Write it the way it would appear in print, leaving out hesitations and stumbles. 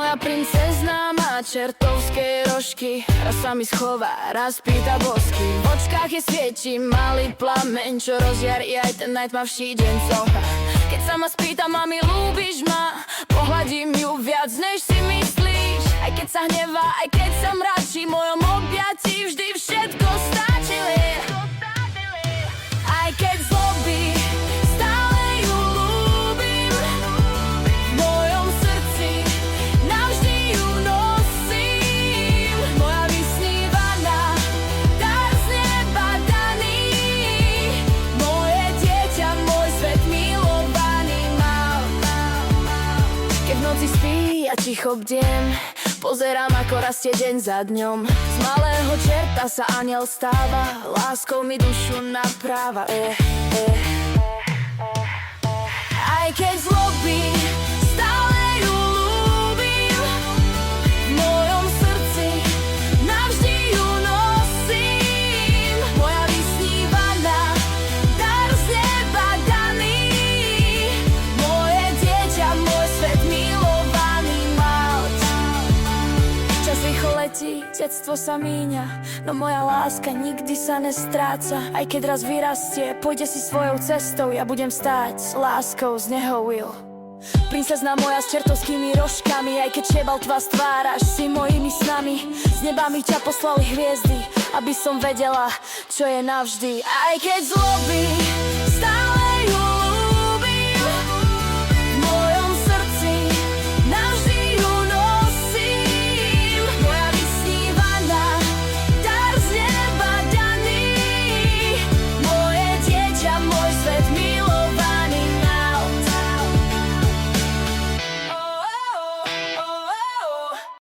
Moja princezná má čertovské rožky, raz sa mi schová, raz pýta bosky. V očkách je sviečí malý plameň, čo rozjarí aj ten najtmavší deň. Keď sa ma spýta, mami, ľúbiš ma, pohľadím ju viac, než si myslíš. Aj keď sa hnevá, aj keď sa mračí, v mojom objatí vždy všetko stačí. Aj keď zlobí, stále ju ľúbim. V mojom srdci navždy ju nosím. Moja vysnívaná, dar z neba daný. Moje dieťa, môj svet milovaný mal. Keď v noci spí, ja ticho bdiem, pozerám, ako rastie deň za dňom. Z malého čerta sa anjel stáva, láskou mi dušu napráva. Aj keď zlobí, stále ju ľúbim. V mojom srdci navždy ju nosím. Moja vysnívaná, dar z neba daný. Moje dieťa, môj svet milovaný mal. Čas rýchlo letí, detstvo sa míňa, no moja láska nikdy sa nestráca. Aj keď raz vyrastie, pôjde si svojou cestou, ja budem stáť s láskou, z neho will. Princezná moja s čertovskými rožkami, aj keď šebal tva stváraš si mojimi snami. Z neba mi ťa poslali hviezdy, aby som vedela, čo je navždy. Aj keď zlobí,